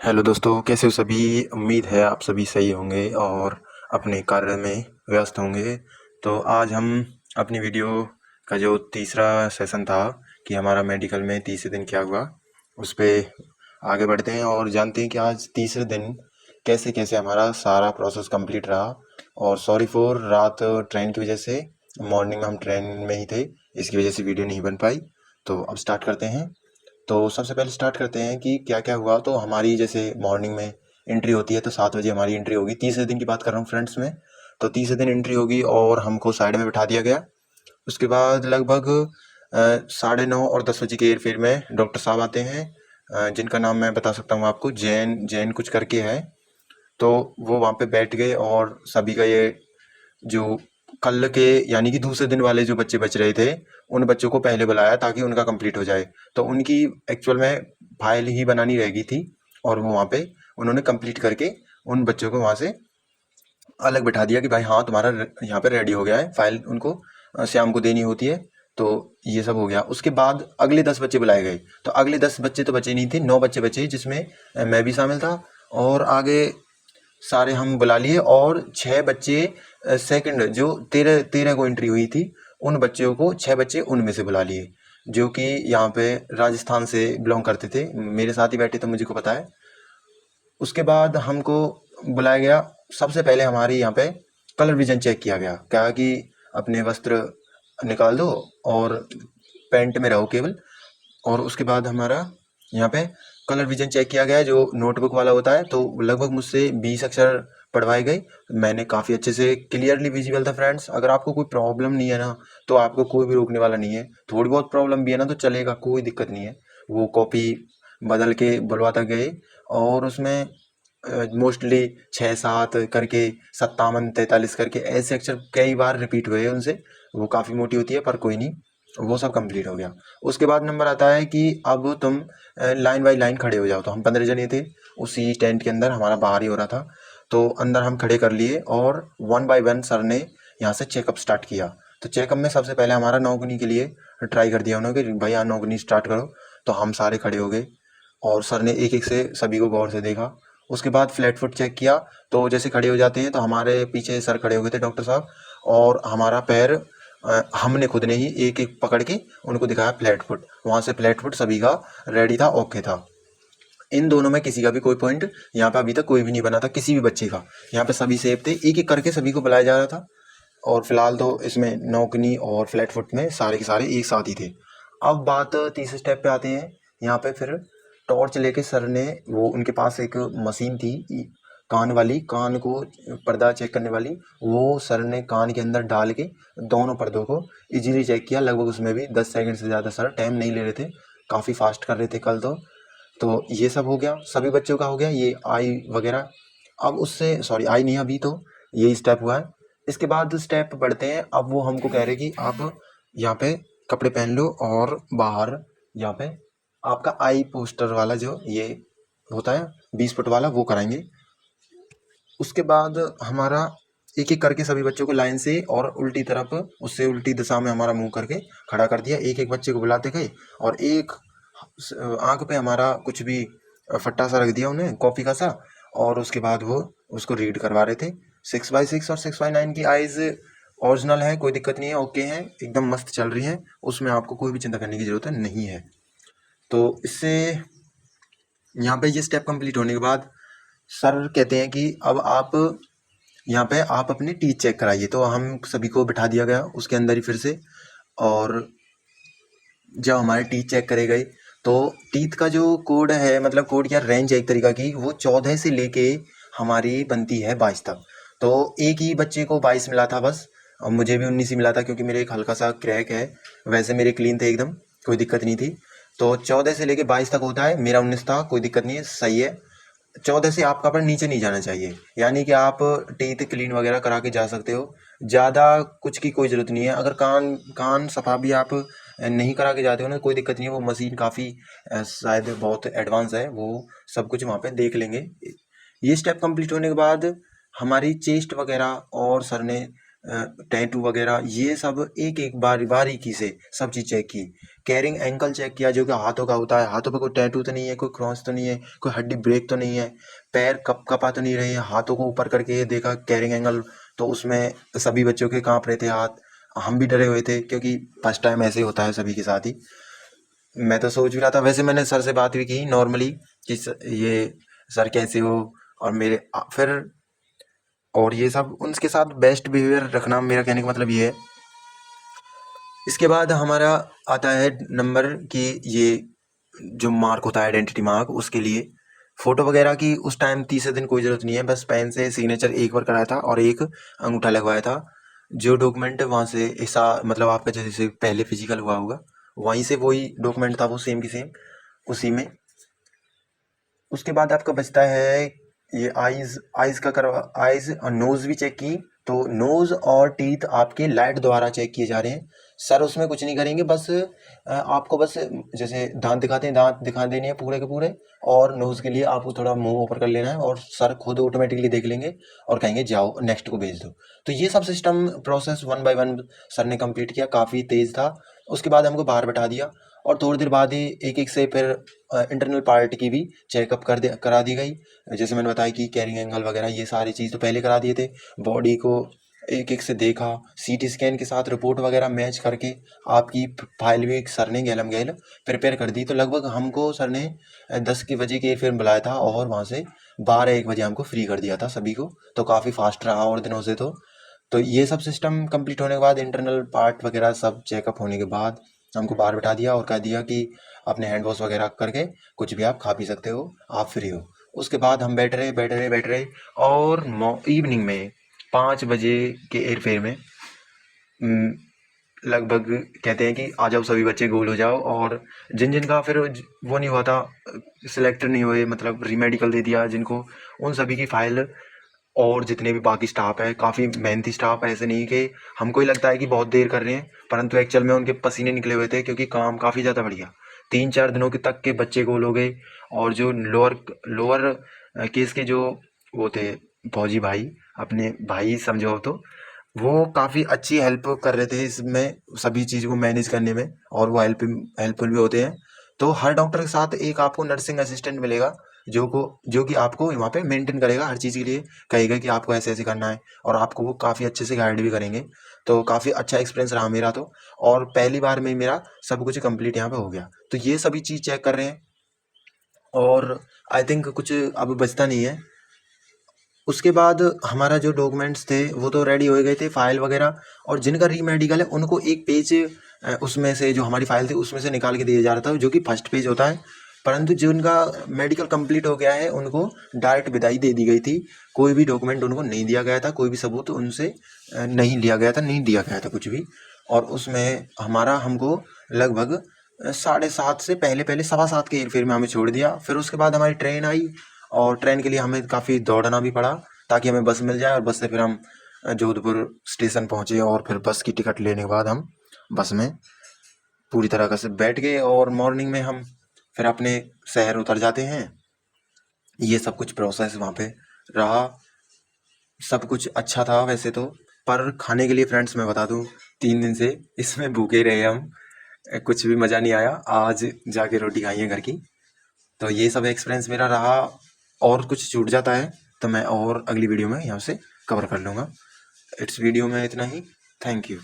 Hello दोस्तों, कैसे हो सभी। उम्मीद है आप सभी सही होंगे और अपने कार्य में व्यस्त होंगे। तो आज हम अपनी वीडियो का जो तीसरा सेशन था कि हमारा मेडिकल में तीसरे दिन क्या हुआ, उस पे आगे बढ़ते हैं और जानते हैं कि आज तीसरे दिन कैसे कैसे हमारा सारा प्रोसेस कंप्लीट रहा। और सॉरी फॉर रात ट्रेन की वजह से, मॉर्निंग में हम ट्रेन में ही थे, इसकी वजह से वीडियो नहीं बन पाई। तो अब स्टार्ट करते हैं। तो सबसे पहले स्टार्ट करते हैं कि क्या क्या हुआ। तो हमारी जैसे मॉर्निंग में एंट्री होती है, तो 7 बजे हमारी एंट्री होगी। तीसरे दिन की बात कर रहा हूँ फ्रेंड्स में। तो तीसरे दिन एंट्री होगी और हमको साइड में बिठा दिया गया। उसके बाद लगभग 9:30 और 10 बजे के हेर फेर में डॉक्टर साहब आते हैं, जिनका नाम मैं बता सकता हूँ आपको, जैन जैन कुछ करके है। तो वो वहाँ पे बैठ गए और सभी का ये जो कल के यानी कि दूसरे दिन वाले जो बच्चे बच रहे थे, उन बच्चों को पहले बुलाया ताकि उनका कंप्लीट हो जाए। तो उनकी एक्चुअल में फाइल ही बनानी रह गई थी और वो वहाँ पे उन्होंने कंप्लीट करके उन बच्चों को वहाँ से अलग बैठा दिया कि भाई हाँ, तुम्हारा यहाँ पे रेडी हो गया है। फाइल उनको शाम को देनी होती है। तो ये सब हो गया। उसके बाद अगले 10 बच्चे बुलाए गए। तो अगले 10 बच्चे तो बचे नहीं थे, 9 बच्चे बचे, जिसमें मैं भी शामिल था। और आगे सारे हम बुला लिए और 6 बच्चे सेकंड जो 13 को एंट्री हुई थी, उन बच्चों को 6 बच्चे उनमें से बुला लिए, जो कि यहाँ पे राजस्थान से बिलोंग करते थे। मेरे साथ ही बैठे तो मुझे को पता है। उसके बाद हमको बुलाया गया। सबसे पहले हमारे यहाँ पे कलर विजन चेक किया गया, क्या कि अपने वस्त्र निकाल दो और पैंट में रहो केवल। और उसके बाद हमारा यहाँ पे कलर विजन चेक किया गया, जो नोटबुक वाला होता है। तो लगभग मुझसे 20 अक्षर पढ़वाए गए। मैंने काफ़ी अच्छे से क्लियरली विजिबल था फ्रेंड्स। अगर आपको कोई प्रॉब्लम नहीं है ना, तो आपको कोई भी रोकने वाला नहीं है। थोड़ी बहुत प्रॉब्लम भी है ना तो चलेगा, कोई दिक्कत नहीं है। वो कॉपी बदल के बुलवाता गए। और उसमें मोस्टली 6 7 करके, 57 43 करके ऐसे अक्षर कई बार रिपीट हुए उनसे। वो काफ़ी मोटी होती है, पर कोई नहीं, वो सब कंप्लीट हो गया। उसके बाद नंबर आता है कि अब तुम लाइन बाई लाइन खड़े हो जाओ। तो हम 15 जने थे उसी टेंट के अंदर, हमारा बाहर ही हो रहा था। तो अंदर हम खड़े कर लिए और 1 बाय 1 सर ने यहाँ से चेकअप स्टार्ट किया। तो चेकअप में सबसे पहले हमारा नौगुनी के लिए ट्राई कर दिया उन्होंने कि भाई यहाँ नौगुनी स्टार्ट करो। तो हम सारे खड़े हो गए और सर ने एक एक से सभी को गौर से देखा। उसके बाद फ्लैट फुट चेक किया। तो जैसे खड़े हो जाते हैं तो हमारे पीछे सर खड़े हो गए थे, डॉक्टर साहब। और हमारा पैर हमने खुद ने ही एक एक पकड़ के उनको दिखाया फ्लैट फुट। वहाँ से फ्लैट फुट सभी का रेडी था, ओके था। इन दोनों में किसी का भी कोई पॉइंट यहाँ पे अभी तक कोई भी नहीं बना था किसी भी बच्चे का। यहाँ पे सभी सेफ थे, एक एक करके सभी को बुलाया जा रहा था। और फिलहाल तो इसमें नौकनी और फ्लैट फुट में सारे के सारे एक साथ ही थे। अब बात तीसरे स्टेप पे आते हैं। यहाँ पे फिर टॉर्च लेके सर ने, वो उनके पास एक मशीन थी कान वाली, कान को पर्दा चेक करने वाली। वो सर ने कान के अंदर डाल के दोनों पर्दों को इजीली चेक किया। लगभग उसमें भी 10 सेकंड से ज़्यादा सर टाइम नहीं ले रहे थे, काफ़ी फास्ट कर रहे थे कल तो ये सब हो गया, सभी बच्चों का हो गया, ये आई वगैरह। अब उससे सॉरी, आई नहीं, अभी तो यही स्टेप हुआ है। इसके बाद स्टेप बढ़ते हैं। अब वो हमको कह रहे कि आप यहाँ पे कपड़े पहन लो और बाहर यहाँ पे आपका आई पोस्टर वाला जो ये होता है 20 फुट वाला, वो कराएंगे। उसके बाद हमारा एक एक करके सभी बच्चों को लाइन से और उल्टी तरफ, उससे उल्टी दिशा में हमारा मुंह करके खड़ा कर दिया। एक एक बच्चे को बुलाते गए और एक आंख पे हमारा कुछ भी फट्टा सा रख दिया उन्हें, कॉपी का सा। और उसके बाद वो उसको रीड करवा रहे थे। 6x6 और 6x9 की आइज ओरिजिनल है, कोई दिक्कत नहीं है, ओके है, एकदम मस्त चल रही है। उसमें आपको कोई भी चिंता करने की जरूरत नहीं है। तो इससे यहाँ पे ये स्टेप कंप्लीट होने के बाद सर कहते हैं कि अब आप यहाँ पे आप अपनी टीथ चेक कराइए। तो हम सभी को बिठा दिया गया उसके अंदर ही फिर से। और जब हमारे टीथ चेक करे गए तो टीथ का जो कोड है, मतलब कोड या रेंज है एक तरीका की, वो 14 से लेके हमारी बनती है 22 तक। तो एक ही बच्चे को 22 मिला था बस, और मुझे भी 19 ही मिला था क्योंकि मेरे एक हल्का सा क्रैक है। वैसे मेरे क्लीन थे एकदम, कोई दिक्कत नहीं थी। तो 14 से लेके 22 तक होता है, मेरा 19 था, कोई दिक्कत नहीं है, सही है। 14 से आपका पर नीचे नहीं जाना चाहिए, यानी कि आप टीथ क्लीन वगैरह करा के जा सकते हो। ज़्यादा कुछ की कोई ज़रूरत नहीं है। अगर कान कान सफा भी आप नहीं करा के जाते हो ना, कोई दिक्कत नहीं है। वो मशीन काफ़ी शायद बहुत एडवांस है, वो सब कुछ वहाँ पे देख लेंगे। ये स्टेप कंप्लीट होने के बाद हमारी चेस्ट वगैरह और सर ने टैटू वगैरह ये सब एक एक बारीकी से सब चीज़ चेक की। कैरिंग एंकल चेक किया जो कि हाथों का होता है, हाथों पे कोई टैटू तो नहीं है, कोई क्रॉस तो नहीं है, कोई हड्डी ब्रेक तो नहीं है, पैर कपा तो नहीं रहे हैं। हाथों को ऊपर करके देखा कैरिंग एंगल, तो उसमें सभी बच्चों के काँप रहे थे हाथ। हम भी डरे हुए थे क्योंकि फर्स्ट टाइम ऐसे ही होता है सभी के साथ ही। मैं तो सोच भी रहा था, वैसे मैंने सर से बात भी की नॉर्मली कि ये सर कैसे हो, और मेरे फिर और ये सब उनके साथ बेस्ट बिहेवियर रखना, मेरा कहने का मतलब ये है। इसके बाद हमारा आता है नंबर कि ये जो मार्क होता है आइडेंटिटी मार्क, उसके लिए फ़ोटो वगैरह की उस टाइम तीसरे दिन कोई ज़रूरत नहीं है, बस पेन से सिग्नेचर एक बार कराया था और एक अंगूठा लगवाया था। जो डॉक्यूमेंट वहाँ से ऐसा मतलब आपका जैसे पहले फिजिकल हुआ होगा वहीं से वही डॉक्यूमेंट था, वो सेम की सेम उसी में। उसके बाद आपका बचता है ये आइज़ का करवा, आइज़ और नोज़ भी चेक की। तो नोज़ और टीथ आपके लाइट द्वारा चेक किए जा रहे हैं। सर उसमें कुछ नहीं करेंगे, बस आपको बस जैसे दांत दिखाते हैं, दांत दिखा देने हैं पूरे के पूरे, और नोज़ के लिए आपको थोड़ा मुंह ऊपर कर लेना है और सर खुद ऑटोमेटिकली देख लेंगे और कहेंगे जाओ नेक्स्ट को भेज दो। तो ये सब सिस्टम प्रोसेस 1 बाय 1 सर ने कंप्लीट किया, काफ़ी तेज़ था। उसके बाद हमको बाहर बैठा दिया और थोड़ी देर बाद ही एक-एक से फिर इंटरनल पार्ट की भी चेकअप करा दी गई। जैसे मैंने बताया कि कैरिंग एंगल वगैरह ये सारी चीज़ तो पहले करा दिए थे। बॉडी को एक-एक से देखा, सीटी स्कैन के साथ रिपोर्ट वगैरह मैच करके आपकी फाइल भी सर ने गैलम-गैल प्रिपेयर कर दी। तो लगभग हमको सर ने 10 के बजे के फिर बुलाया था और वहाँ से 12-1 बजे हमको फ्री कर दिया था सभी को। तो काफ़ी फास्ट रहा और दिनों से तो ये सब सिस्टम कंप्लीट होने के बाद इंटरनल पार्ट वगैरह सब चेकअप होने के बाद हमको बाहर बैठा दिया और कह दिया कि अपने हैंड वॉश वगैरह करके कुछ भी आप खा पी सकते हो, आप फ्री हो। उसके बाद हम बैठ रहे और इवनिंग में 5 बजे के एयरफेयर में लगभग कहते हैं कि आ जाओ सभी बच्चे गोल हो जाओ। और जिन जिन का फिर वो नहीं हुआ था, सिलेक्ट नहीं हुए, मतलब रीमेडिकल दे दिया जिनको, उन सभी की फाइल और जितने भी बाकी स्टाफ है, काफ़ी मेहनती स्टाफ है। ऐसे नहीं कि हमको ही लगता है कि बहुत देर कर रहे हैं, परंतु एक्चुअल में उनके पसीने निकले हुए थे क्योंकि काम काफ़ी ज़्यादा बढ़िया। 3-4 दिनों के तक के बच्चे गोल हो गए। और जो लोअर लोअर केस के जो वो थे फौजी भाई, अपने भाई समझो अब तो, वो काफ़ी अच्छी हेल्प कर रहे थे इसमें सभी चीज़ को मैनेज करने में, और वो हेल्पफुल भी होते हैं। तो हर डॉक्टर के साथ एक आपको नर्सिंग असिस्टेंट मिलेगा जो कि आपको वहाँ पे मेंटेन करेगा हर चीज़ के लिए, कहेगा कि आपको ऐसे ऐसे करना है, और आपको वो काफ़ी अच्छे से गाइड भी करेंगे। तो काफ़ी अच्छा एक्सपीरियंस रहा मेरा तो, और पहली बार में मेरा सब कुछ कंप्लीट यहाँ पे हो गया। तो ये सभी चीज़ चेक कर रहे हैं और आई थिंक कुछ अब बचता नहीं है। उसके बाद हमारा जो डॉक्यूमेंट्स थे वो तो रेडी हो गए थे, फाइल वगैरह। और जिनका रीमेडिकल है उनको एक पेज उसमें से जो हमारी फाइल थी उसमें से निकाल के दिया जा रहा था, जो कि फर्स्ट पेज होता है। परंतु जिनका मेडिकल कंप्लीट हो गया है उनको डायरेक्ट विदाई दे दी गई थी। कोई भी डॉक्यूमेंट उनको नहीं दिया गया था, कोई भी सबूत उनसे नहीं लिया गया था, नहीं दिया गया था कुछ भी। और उसमें हमारा हमको लगभग 7:30 से पहले पहले 7:15 के एयरफेयर में हमें छोड़ दिया। फिर उसके बाद हमारी ट्रेन आई और ट्रेन के लिए हमें काफ़ी दौड़ना भी पड़ा ताकि हमें बस मिल जाए, और बस से फिर हम जोधपुर स्टेशन पहुँचे और फिर बस की टिकट लेने के बाद हम बस में पूरी तरह से बैठ गए और मॉर्निंग में हम फिर अपने शहर उतर जाते हैं। ये सब कुछ प्रोसेस वहाँ पे रहा। सब कुछ अच्छा था वैसे तो, पर खाने के लिए फ्रेंड्स मैं बता दूँ 3 दिन से इसमें भूखे रहे हम। कुछ भी मज़ा नहीं आया। आज जाके रोटी खाई है घर की। तो ये सब एक्सपीरियंस मेरा रहा, और कुछ छूट जाता है तो मैं और अगली वीडियो में यहाँ से कवर कर लूँगा। इस वीडियो में इतना ही। Thank you.